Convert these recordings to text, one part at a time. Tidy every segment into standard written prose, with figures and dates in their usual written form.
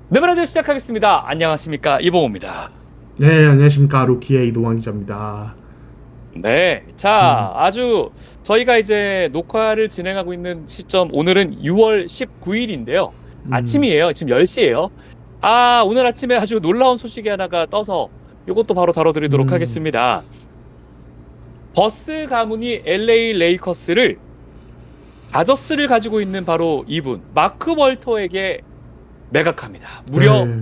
네, 라디오 시작하겠습니다. 안녕하십니까, 이봉호입니다. 네, 안녕하십니까. 루키의 이동환 기자입니다. 네, 음, 자, 아주 저희가 이제 녹화를 진행하고 있는 시점, 오늘은 6월 19일인데요. 음, 아침이에요. 지금 10시예요. 오늘 아침에 아주 놀라운 소식이 하나가 떠서 이것도 바로 다뤄드리도록 음, 하겠습니다. 버스 가문이 LA 레이커스를 다저스를 가지고 있는 바로 이분, 마크 월터에게 매각합니다. 무려 네.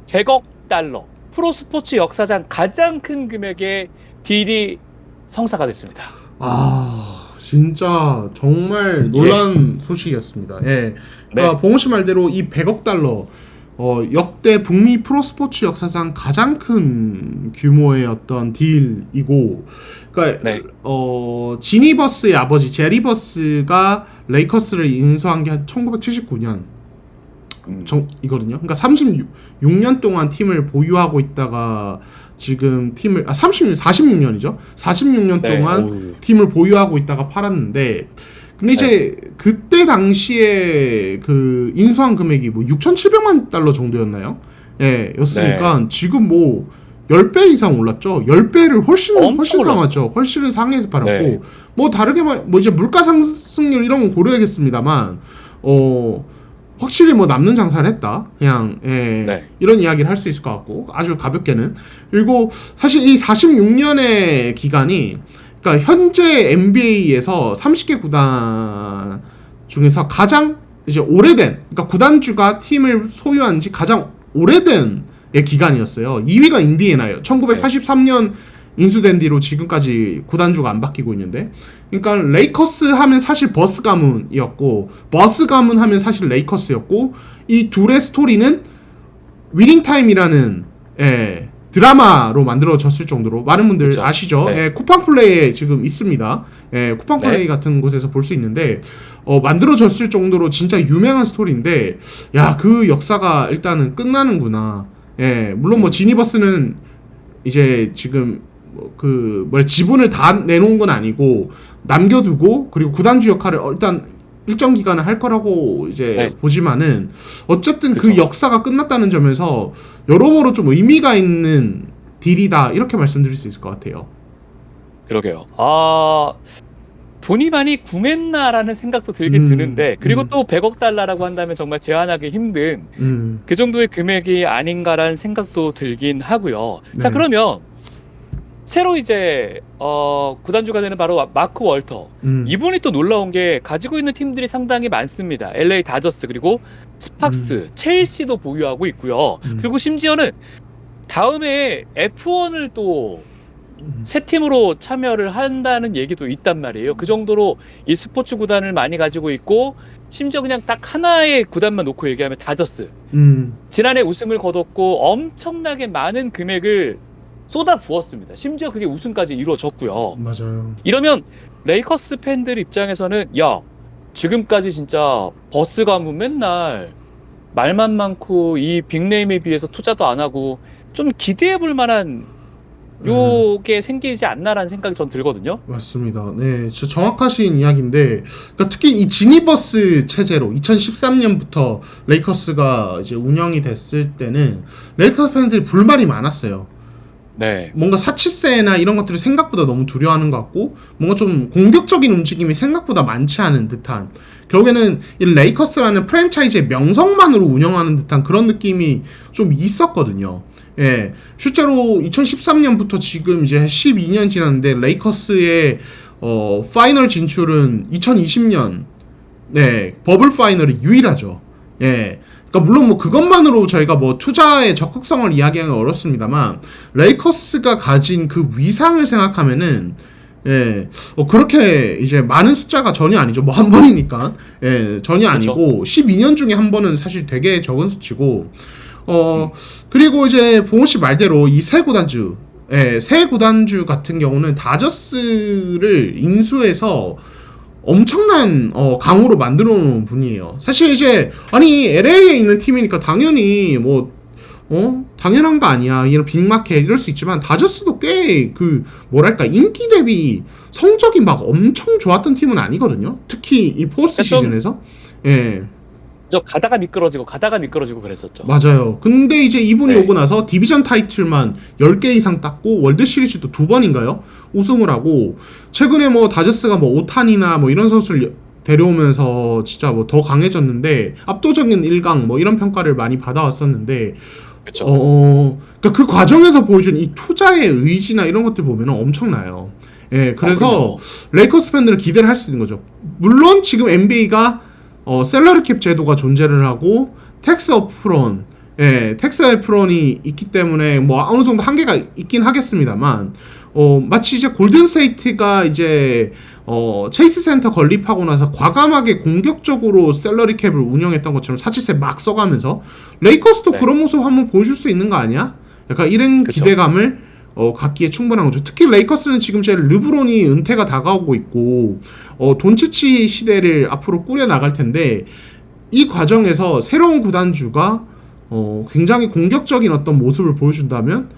100억 달러, 프로스포츠 역사상 가장 큰 금액의 딜이 성사가 됐습니다. 진짜 정말 예, 놀라운 소식이었습니다. 예. 네, 그러니까 봉호 씨 말대로 이 100억 달러, 역대 북미 프로스포츠 역사상 가장 큰 규모의 어떤 딜이고, 그러니까 네, 지니 버스의 아버지 제리 버스가 레이커스를 인수한 게 한 1979년. 이거든요. 그러니까 36년 동안 팀을 보유하고 있다가 지금 팀을 46년이죠. 46년 네, 동안 어우, 팀을 보유하고 있다가 팔았는데 근데 네, 이제 그때 당시에 그 인수한 금액이 뭐 6,700만 달러 정도였나요? 예, 네, 였으니까 지금 뭐 10배 이상 올랐죠. 10배를 엄청 훨씬 올랐어요. 상하죠. 훨씬 상해서 네, 팔았고 뭐 다르게 뭐 이제 물가 상승률 이런 건 고려하겠습니다만 확실히 뭐 남는 장사를 했다. 그냥 네, 이런 이야기를 할 수 있을 것 같고 아주 가볍게는. 그리고 사실 이 46년의 기간이 그러니까 현재 NBA에서 30개 구단 중에서 가장 이제 오래된 그러니까 구단주가 팀을 소유한 지 가장 오래된 기간이었어요. 2위가 인디애나예요. 네, 1983년 인수된 뒤로 지금까지 구단주가 안 바뀌고 있는데 그러니까 레이커스 하면 사실 버스 가문이었고 버스 가문 하면 사실 레이커스였고 이 둘의 스토리는 위닝 타임이라는 드라마로 만들어졌을 정도로 많은 분들 그렇죠. 아시죠? 네, 쿠팡 플레이에 지금 있습니다. 쿠팡 네, 플레이 같은 곳에서 볼 수 있는데 만들어졌을 정도로 진짜 유명한 스토리인데 야, 그 역사가 일단은 끝나는구나. 물론 뭐 지니버스는 이제 지금 지분을 다 내놓은 건 아니고 남겨두고 그리고 구단주 역할을 일단 일정 기간을 할 거라고 이제 네, 보지만은 어쨌든 그 그렇죠. 역사가 끝났다는 점에서 여러모로 좀 의미가 있는 딜이다 이렇게 말씀드릴 수 있을 것 같아요. 그러게요. 돈이 많이 구했나라는 생각도 들긴 음, 드는데, 그리고 음, 또 100억 달러라고 한다면 정말 제한하기 힘든 음, 그 정도의 금액이 아닌가라는 생각도 들긴 하고요. 자, 네, 그러면 새로 이제 구단주가 되는 바로 마크 월터. 음, 이분이 또 놀라운 게 가지고 있는 팀들이 상당히 많습니다. LA 다저스 그리고 음, 스팍스, 첼시도 보유하고 있고요. 음, 그리고 심지어는 다음에 F1을 또 음, 새 팀으로 참여를 한다는 얘기도 있단 말이에요. 그 정도로 이 스포츠 구단을 많이 가지고 있고, 심지어 그냥 딱 하나의 구단만 놓고 얘기하면 다저스. 음, 지난해 우승을 거뒀고 엄청나게 많은 금액을 쏟아 부었습니다. 심지어 그게 우승까지 이루어졌고요. 맞아요. 이러면 레이커스 팬들 입장에서는 야, 지금까지 진짜 버스 가면 맨날 말만 많고 이 빅네임에 비해서 투자도 안 하고 좀 기대해 볼 만한 네. 요게 생기지 않나라는 생각이 전 들거든요. 맞습니다. 네, 저 정확하신 이야기인데, 그러니까 특히 이 지니버스 체제로 2013년부터 레이커스가 이제 운영이 됐을 때는 레이커스 팬들이 불만이 많았어요. 네. 뭔가 사치세나 이런 것들을 생각보다 너무 두려워하는 것 같고, 뭔가 좀 공격적인 움직임이 생각보다 많지 않은 듯한, 결국에는 이 레이커스라는 프랜차이즈의 명성만으로 운영하는 듯한 그런 느낌이 좀 있었거든요. 실제로 2013년부터 지금 이제 12년 지났는데 레이커스의 파이널 진출은 2020년 버블 파이널이 유일하죠. 그러니까 물론 뭐 그것만으로 저희가 뭐 투자의 적극성을 이야기하기는 어렵습니다만 레이커스가 가진 그 위상을 생각하면은 그렇게 이제 많은 숫자가 전혀 아니죠. 뭐 한 번이니까 전혀 그렇죠. 아니고 12년 중에 한 번은 사실 되게 적은 수치고 음. 그리고 이제 봉호 씨 말대로 이 새 구단주, 새 구단주 같은 경우는 다저스를 인수해서 엄청난 강호로 만들어 놓은 분이에요. 사실 이제 아니 LA에 있는 팀이니까 당연히 뭐 당연한 거 아니야. 이런 빅마켓 이럴 수 있지만 다저스도 꽤 그 뭐랄까 인기 대비 성적이 막 엄청 좋았던 팀은 아니거든요. 특히 이 포스트 그러니까 좀 시즌에서. 예. 저 가다가 미끄러지고 그랬었죠. 맞아요. 근데 이제 이분이 네. 오고 나서 디비전 타이틀만 10개 이상 땄고 월드 시리즈도 2번인가요? 우승을 하고 최근에 뭐 다저스가 뭐 오탄이나 뭐 이런 선수를 데려오면서 진짜 뭐 더 강해졌는데 압도적인 1강 뭐 이런 평가를 많이 받아왔었는데 그렇죠. 그러니까 그 과정에서 보여준 이 투자의 의지나 이런 것들 보면 엄청나요. 예, 그래서 그럼요. 레이커스 팬들은 기대를 할 수 있는 거죠. 물론 지금 NBA가 셀러리 캡 제도가 존재를 하고 텍스 어프론, 텍스 어프론이 있기 때문에 뭐 어느 정도 한계가 있긴 하겠습니다만, 마치 이제 골든 스테이트가 이제 체이스 센터 건립하고 나서 과감하게 공격적으로 셀러리 캡을 운영했던 것처럼 사치세 막 써가면서 레이커스도 네. 그런 모습 한번 보여줄 수 있는 거 아니야? 약간 이런 그쵸. 기대감을 갖기에 충분한 거죠. 특히 레이커스는 지금 제 르브론이 은퇴가 다가오고 있고 돈치치 시대를 앞으로 꾸려 나갈 텐데 이 과정에서 새로운 구단주가 굉장히 공격적인 어떤 모습을 보여준다면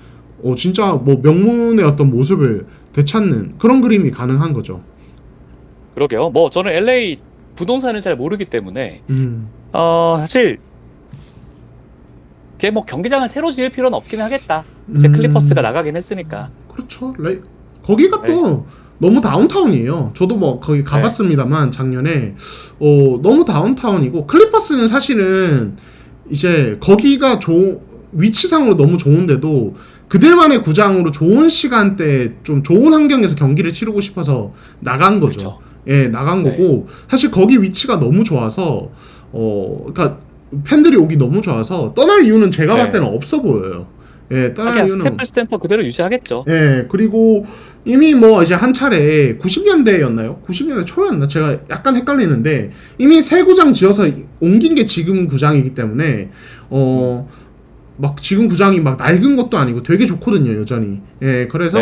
진짜 뭐 명문의 어떤 모습을 되찾는 그런 그림이 가능한 거죠. 그러게요. 뭐 저는 LA 부동산을 잘 모르기 때문에 사실 걔 뭐 경기장을 새로 지을 필요는 없긴 하겠다. 이제 클리퍼스가 나가긴 했으니까. 그렇죠. 거기가 또 너무 다운타운이에요. 저도 뭐 거기 가봤습니다만 작년에 너무 다운타운이고 클리퍼스는 사실은 이제 거기가 위치상으로 너무 좋은데도 그들만의 구장으로 좋은 시간대에 좀 좋은 환경에서 경기를 치르고 싶어서 나간 거죠. 그렇죠. 예, 나간 거고 사실 거기 위치가 너무 좋아서 그러니까 팬들이 오기 너무 좋아서 떠날 이유는 제가 봤을 때는 없어 보여요. 예, 떠날 하긴 이유는 스태플 센터 그대로 유지하겠죠. 예, 그리고 이미 뭐 이제 한 차례 90년대였나요? 90년대 초였나? 제가 약간 헷갈리는데 이미 새 구장 지어서 옮긴 게 지금 구장이기 때문에 막 지금 구장이 막 낡은 것도 아니고 되게 좋거든요, 여전히. 예, 그래서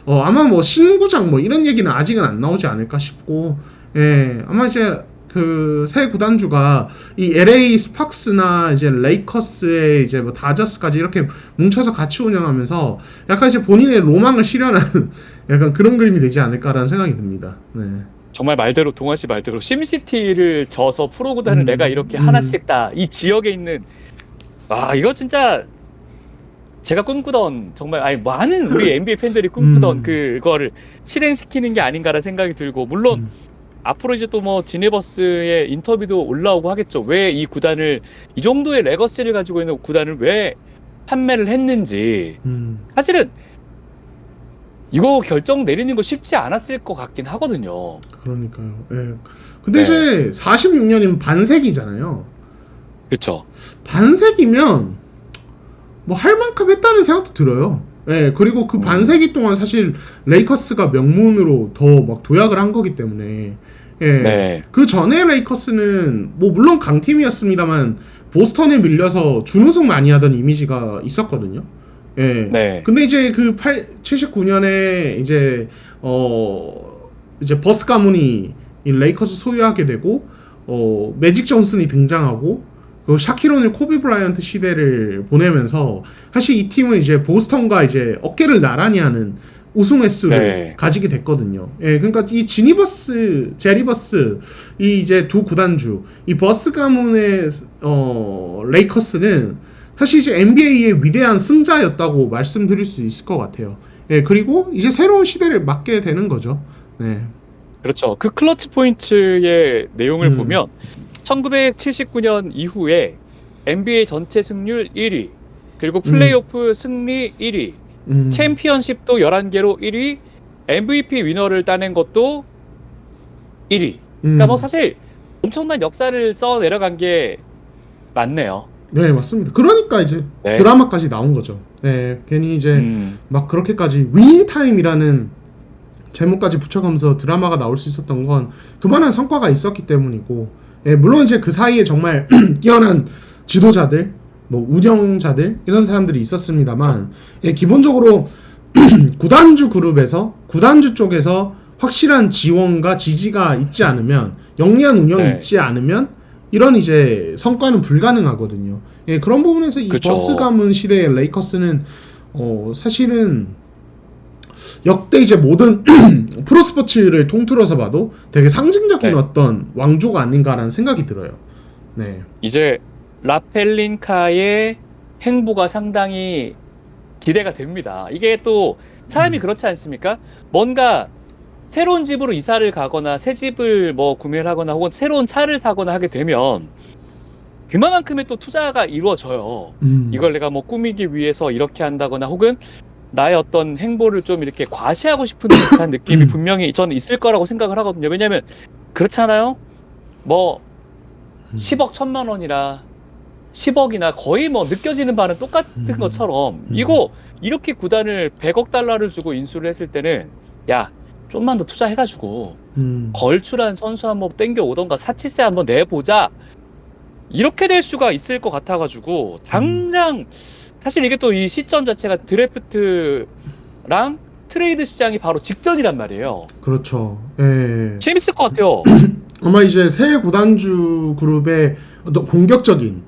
아마 뭐 신구장 뭐 이런 얘기는 아직은 안 나오지 않을까 싶고, 예, 아마 이제 그 새 구단주가 이 LA 스팍스나 이제 레이커스의 이제 뭐 다저스까지 이렇게 뭉쳐서 같이 운영하면서 약간 이제 본인의 로망을 실현하는 약간 그런 그림이 되지 않을까라는 생각이 듭니다. 네. 정말 말대로 동환 씨 말대로 심시티를 져서 프로 구단을 내가 이렇게 하나씩 다 이 지역에 있는 이거 진짜 제가 꿈꾸던 정말 많은 우리 NBA 팬들이 꿈꾸던 그거를 실행시키는 게 아닌가라는 생각이 들고 물론 앞으로 이제 또 뭐 지니버스의 인터뷰도 올라오고 하겠죠. 왜 이 구단을 이 정도의 레거시를 가지고 있는 구단을 왜 판매를 했는지 사실은 이거 결정 내리는 거 쉽지 않았을 것 같긴 하거든요. 그러니까요. 예. 근데 이제 46년이면 반세기잖아요. 그렇죠. 반세기면 뭐 할 만큼 했다는 생각도 들어요. 예, 그리고 그 반세기 동안 사실 레이커스가 명문으로 더 막 도약을 한 거기 때문에 그 전에 레이커스는 뭐 물론 강팀이었습니다만 보스턴에 밀려서 준우승 많이 하던 이미지가 있었거든요. 예. 근데 이제 그 79년에 이제 버스 가문이 이 레이커스 소유하게 되고 매직 존슨이 등장하고 샤키로닐 코비 브라이언트 시대를 보내면서 사실 이 팀은 이제 보스턴과 이제 어깨를 나란히 하는 우승 횟수를 가지게 됐거든요. 예, 그러니까 이 제리버스 이 이제 두 구단주 이 버스 가문의 레이커스는 사실 이제 NBA의 위대한 승자였다고 말씀드릴 수 있을 것 같아요. 예, 그리고 이제 새로운 시대를 맞게 되는 거죠. 네. 그렇죠. 그 클러치 포인트의 내용을 보면 1979년 이후에 NBA 전체 승률 1위, 그리고 플레이오프 승리 1위, 챔피언십도 11개로 1위, MVP 위너를 따낸 것도 1위. 그러니까 뭐 사실 엄청난 역사를 써 내려간 게 맞네요. 네, 맞습니다. 그러니까 이제 드라마까지 나온 거죠. 네, 괜히 이제 막 그렇게까지 위닝 타임이라는 제목까지 붙여가면서 드라마가 나올 수 있었던 건 그만한 성과가 있었기 때문이고, 예, 물론 이제 그 사이에 정말 뛰어난 지도자들, 뭐 운영자들 이런 사람들이 있었습니다만, 예, 기본적으로 구단주 그룹에서 구단주 쪽에서 확실한 지원과 지지가 있지 않으면, 영리한 운영이 있지 않으면 이런 이제 성과는 불가능하거든요. 예, 그런 부분에서 이 버스 가문 시대의 레이커스는 사실은 역대 이제 모든 프로스포츠를 통틀어서 봐도 되게 상징적인 어떤 왕조가 아닌가라는 생각이 들어요. 네. 이제 라펠린카의 행보가 상당히 기대가 됩니다. 이게 또 사람이 그렇지 않습니까? 뭔가 새로운 집으로 이사를 가거나 새 집을 뭐 구매를 하거나 혹은 새로운 차를 사거나 하게 되면 그만큼의 또 투자가 이루어져요. 이걸 내가 뭐 꾸미기 위해서 이렇게 한다거나 혹은 나의 어떤 행보를 좀 이렇게 과시하고 싶은 듯한 느낌이 분명히 저는 있을 거라고 생각을 하거든요. 왜냐면 그렇잖아요. 뭐 10억 1,000만 원이나 10억이나 거의 뭐 느껴지는 바는 똑같은 것처럼 이거 이렇게 구단을 100억 달러를 주고 인수를 했을 때는 야 좀만 더 투자해가지고 걸출한 선수 한번 땡겨오던가 사치세 한번 내보자 이렇게 될 수가 있을 것 같아가지고 당장 사실 이게 또 이 시점 자체가 드래프트랑 트레이드 시장이 바로 직전이란 말이에요. 그렇죠. 예. 재밌을 것 같아요. 아마 이제 새 구단주 그룹의 어떤 공격적인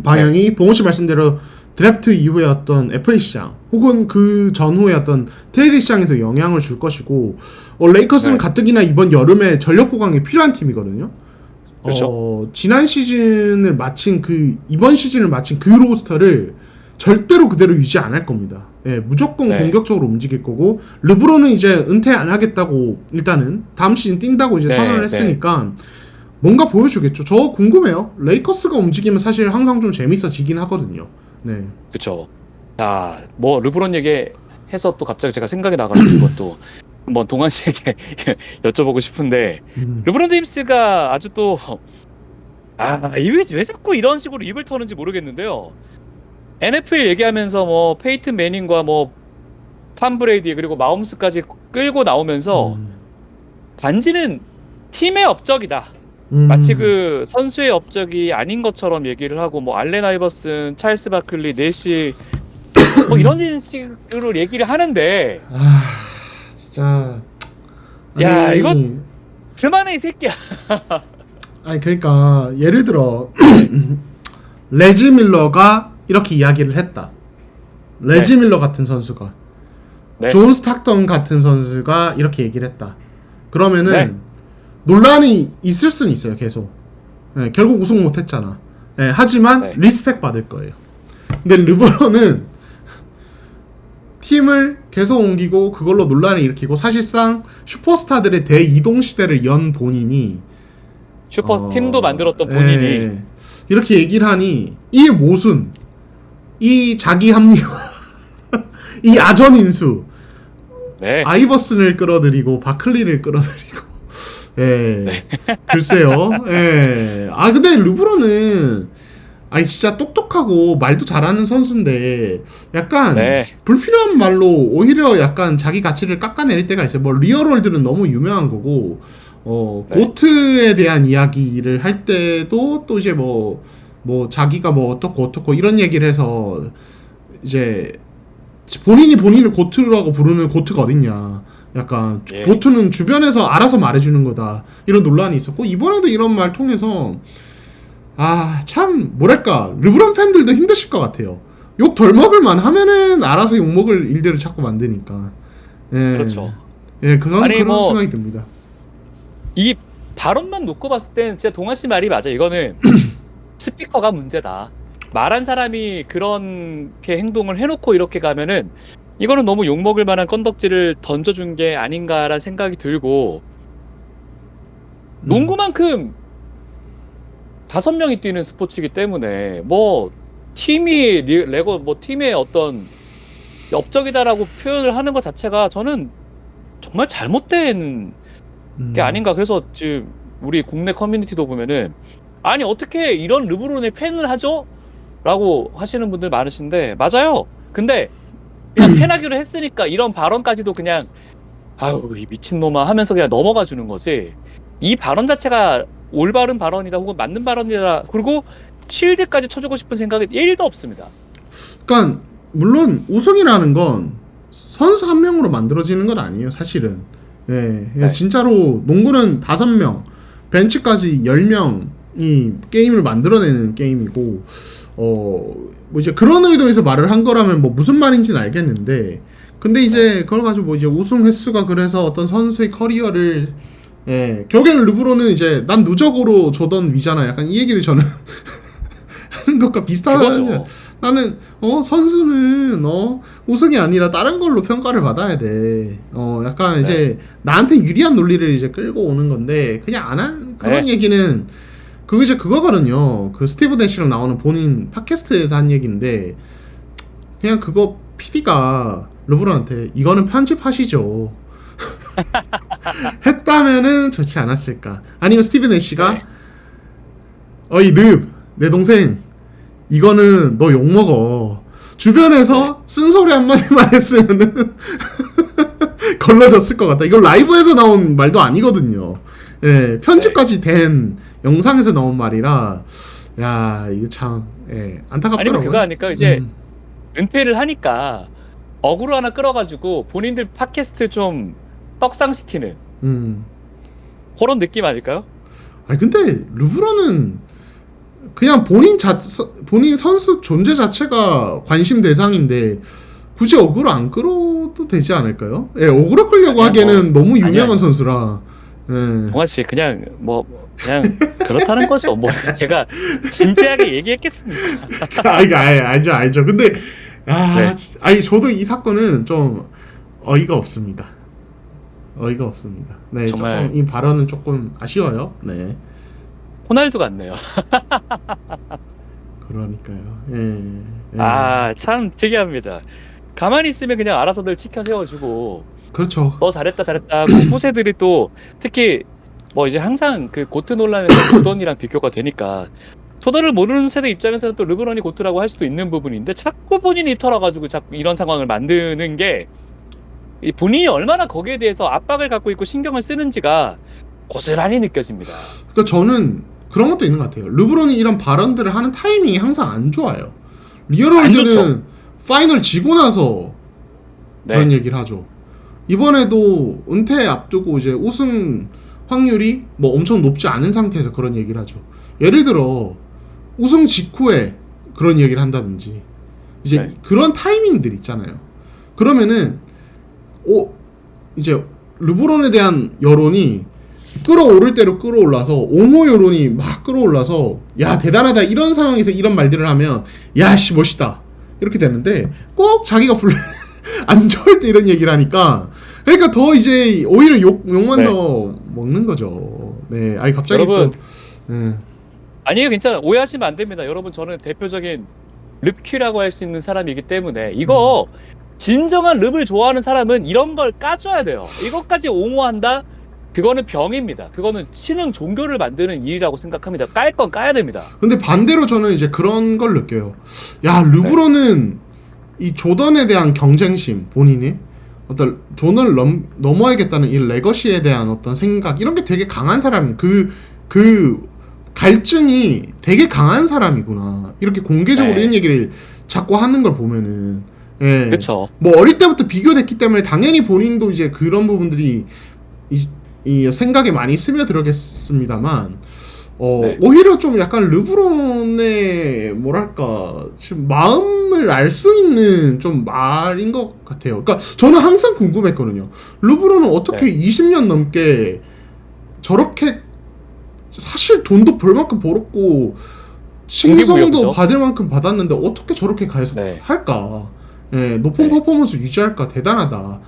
방향이 봉호 씨 말씀대로 드래프트 이후의 어떤 FA 시장 혹은 그 전후의 어떤 트레이드 시장에서 영향을 줄 것이고 레이커스는 가뜩이나 이번 여름에 전력 보강이 필요한 팀이거든요. 그렇죠. 지난 시즌을 마친 이번 시즌을 마친 그 로스터를 절대로 그대로 유지 안 할 겁니다. 예, 무조건 공격적으로 움직일 거고 르브론은 이제 은퇴 안 하겠다고 일단은 다음 시즌 뛴다고 이제 선언을 했으니까 뭔가 보여주겠죠. 저 궁금해요. 레이커스가 움직이면 사실 항상 좀 재밌어지긴 하거든요. 네. 그렇죠. 자, 뭐 르브론 얘기해서 또 갑자기 제가 생각이 나가지고 이것도 한번 동환 씨에게 여쭤보고 싶은데 르브론 제임스가 아주 또 왜 자꾸 이런 식으로 입을 터는지 모르겠는데요. NFL 얘기하면서 뭐 페이튼 매닝과 뭐 탐 브레이디 그리고 마홈스까지 끌고 나오면서 단지는 팀의 업적이다. 마치 그 선수의 업적이 아닌 것처럼 얘기를 하고 뭐 알렌 아이버슨, 찰스 바클리, 내시 뭐 이런 식으로 얘기를 하는데 진짜 야 이거 그만해 이 새끼야. 아니 그러니까 예를 들어 레지 밀러가 이렇게 이야기를 했다. 레지 밀러 같은 선수가 존 스탁턴 같은 선수가 이렇게 얘기를 했다. 그러면은 논란이 있을 수는 있어요. 계속. 네, 결국 우승 못했잖아. 네, 하지만 리스펙 받을 거예요. 근데 르브론은 팀을 계속 옮기고 그걸로 논란을 일으키고 사실상 슈퍼스타들의 대이동 시대를 연 본인이 팀도 만들었던 본인이 이렇게 얘기를 하니 이 모순, 이 자기 합리화, 이 아전 인수, 아이버슨을 끌어들이고 바클리를 끌어들이고 글쎄요. 근데 르브론은 진짜 똑똑하고 말도 잘하는 선수인데 약간 불필요한 말로 오히려 약간 자기 가치를 깎아내릴 때가 있어요. 뭐 리얼월드는 너무 유명한 거고 고트에 대한 이야기를 할 때도 또 이제 뭐 자기가 뭐 어떻고 이런 얘기를 해서 이제 본인이 본인을 고트라고 부르는 고트가 어딨냐. 약간 고트는 주변에서 알아서 말해주는 거다. 이런 논란이 있었고 이번에도 이런 말 통해서 참 뭐랄까 르브론 팬들도 힘드실 것 같아요. 욕 덜 먹을만 하면은 알아서 욕 먹을 일들을 자꾸 만드니까. 그렇죠. 그런 생각이 듭니다. 이 발언만 놓고 봤을 때는 진짜 동환 씨 말이 맞아. 이거는 스피커가 문제다. 말한 사람이 그렇게 행동을 해놓고 이렇게 가면은 이거는 너무 욕먹을 만한 건덕지를 던져준 게 아닌가라는 생각이 들고 농구만큼 5명이 뛰는 스포츠이기 때문에 뭐 팀이 팀의 어떤 업적이다라고 표현을 하는 것 자체가 저는 정말 잘못된 게 아닌가. 그래서 지금 우리 국내 커뮤니티도 보면은 아니 어떻게 이런 르브론의 팬을 하죠? 라고 하시는 분들 많으신데 맞아요. 근데 그냥 팬하기로 했으니까 이런 발언까지도 그냥 아유 이 미친놈아 하면서 그냥 넘어가 주는 거지. 이 발언 자체가 올바른 발언이다 혹은 맞는 발언이다. 그리고 쉴드까지 쳐주고 싶은 생각이 1도 없습니다. 그러니까 물론 우승이라는 건 선수 한 명으로 만들어지는 건 아니에요. 사실은. 진짜로 농구는 5명, 벤치까지 10명이 게임을 만들어내는 게임이고 뭐 이제 그런 의도에서 말을 한 거라면 뭐 무슨 말인지는 알겠는데 근데 이제 그걸 가지고 뭐 이제 우승 횟수가 그래서 어떤 선수의 커리어를 예, 결국에는 르브론은 이제 난 누적으로 조던 위잖아. 약간 이 얘기를 저는 하는 것과 비슷하지. 그거죠. 나는 선수는 우승이 아니라 다른 걸로 평가를 받아야 돼. 약간 이제 나한테 유리한 논리를 이제 끌고 오는 건데 그냥 안 한 그런 네. 얘기는 그거 이제 그거거든요. 그 스티브 내시랑 나오는 본인 팟캐스트에서 한 얘기인데 그냥 그거 PD가 르브론한테 이거는 편집하시죠. 했다면은 좋지 않았을까. 아니면 스티브 내시가 네. 어이 내 동생 이거는 너 욕먹어. 주변에서 쓴소리 한마디만 했으면은 걸러졌을 것 같다. 이거 라이브에서 나온 말도 아니거든요. 예, 편집까지 된 영상에서 나온 말이라 야 이거 참 안타깝더라고요. 아니면 그거 아닐까? 이제 은퇴를 하니까 어그로 하나 끌어가지고 본인들 팟캐스트 좀 떡상시키는 그런 느낌 아닐까요? 아니 근데 르브론은 그냥 본인 선수 존재 자체가 관심 대상인데 굳이 어그로 안 끌어도 되지 않을까요? 예, 어그로 끌려고 아니야, 하기에는 너무 유명한 아니야. 선수라. 예. 동환 씨 그냥 그냥 그렇다는 거죠. 뭐 제가 진지하게 얘기했겠습니까? 알죠. 근데 네. 아니 저도 이 사건은 좀 어이가 없습니다. 네, 정말 조금 이 발언은 조금 아쉬워요. 네, 호날두 같네요. 그러니까요. 참 특이합니다. 가만히 있으면 그냥 알아서들 치켜 세워주고 그렇죠. 너 잘했다 하고 후세들이 또 특히 뭐 이제 항상 그 고트 논란에서 조던이랑 비교가 되니까 조던을 모르는 세대 입장에서는 또 르브론이 고트라고 할 수도 있는 부분인데 자꾸 본인이 털어가지고 자꾸 이런 상황을 만드는 게 이 본인이 얼마나 거기에 대해서 압박을 갖고 있고 신경을 쓰는지가 고스란히 느껴집니다. 그러니까 저는 그런 것도 있는 것 같아요. 르브론이 이런 발언들을 하는 타이밍이 항상 안 좋아요. 안 리얼월드는 좋죠. 파이널 지고 나서 그런 네. 얘기를 하죠. 이번에도 은퇴 앞두고 이제 우승 확률이 뭐 엄청 높지 않은 상태에서 그런 얘기를 하죠. 예를 들어 우승 직후에 그런 얘기를 한다든지 이제 네. 그런 타이밍들 있잖아요. 그러면은 이제 르브론에 대한 여론이 끌어오를 대로 끌어올라서 옹호 여론이 막 끌어올라서 야 대단하다 이런 상황에서 이런 말들을 하면 야씨 멋있다 이렇게 되는데 꼭 자기가 안 좋을 때 이런 얘기를 하니까 그러니까 더 이제 오히려 욕만 네. 더 먹는 거죠. 네, 아니 갑자기 여러분, 또 아니에요, 괜찮아요. 오해하시면 안 됩니다. 여러분, 저는 대표적인 릅큐라고 할 수 있는 사람이기 때문에 이거 진정한 릅을 좋아하는 사람은 이런 걸 까줘야 돼요. 이것까지 옹호한다? 그거는 병입니다. 그거는 신흥 종교를 만드는 일이라고 생각합니다. 깔 건 까야 됩니다. 근데 반대로 저는 이제 그런 걸 느껴요. 야 르브론은 이 조던에 대한 경쟁심 본인이 어떤 존을 넘어야겠다는 이 레거시에 대한 어떤 생각 이런 게 되게 강한 사람이 그 갈증이 되게 강한 사람이구나 이렇게 공개적으로 네. 이런 얘기를 자꾸 하는 걸 보면은 그쵸. 뭐 어릴 때부터 비교됐기 때문에 당연히 본인도 이제 그런 부분들이 이 생각에 많이 스며들었겠습니다만 네. 오히려 좀 약간 르브론의 뭐랄까 지금 마음을 알 수 있는 좀 말인 것 같아요. 그러니까 저는 항상 궁금했거든요. 르브론은 어떻게 20년 넘게 저렇게 사실 돈도 벌 만큼 벌었고 칭송도 동기부여죠. 받을 만큼 받았는데 어떻게 저렇게 계속 할까? 높은 퍼포먼스 유지할까? 대단하다.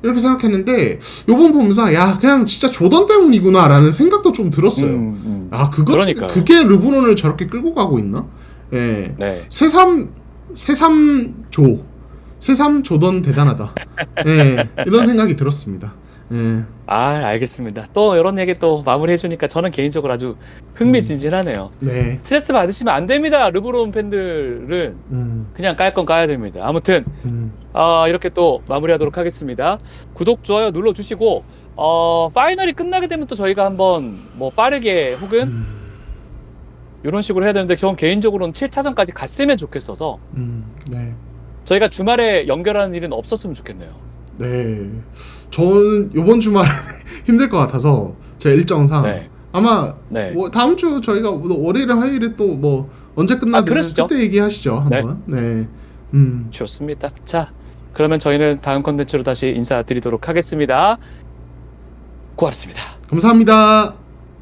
이렇게 생각했는데 요번 보면서 야 그냥 진짜 조던 때문이구나 라는 생각도 좀 들었어요. 그러니까요. 그게 르브론을 저렇게 끌고 가고 있나? 새삼 조던 대단하다. 이런 생각이 들었습니다. 알겠습니다. 또 이런 얘기 또 마무리 해주니까 저는 개인적으로 아주 흥미진진하네요. 네. 스트레스 받으시면 안 됩니다. 르브론 팬들은 그냥 깔 건 까야 됩니다. 아무튼 이렇게 또 마무리하도록 하겠습니다. 구독, 좋아요 눌러주시고 파이널이 끝나게 되면 또 저희가 한번 뭐 빠르게 혹은 이런 식으로 해야 되는데 전 개인적으로는 7차전까지 갔으면 좋겠어서 네. 저희가 주말에 연결하는 일은 없었으면 좋겠네요. 네. 저는 이번 주말 힘들 것 같아서 제 일정상 아마 뭐 다음 주 저희가 월요일에 화요일에 또 뭐 언제 끝나든 그때 얘기하시죠 한번. 네. 좋습니다. 자, 그러면 저희는 다음 컨텐츠로 다시 인사드리도록 하겠습니다. 고맙습니다. 감사합니다.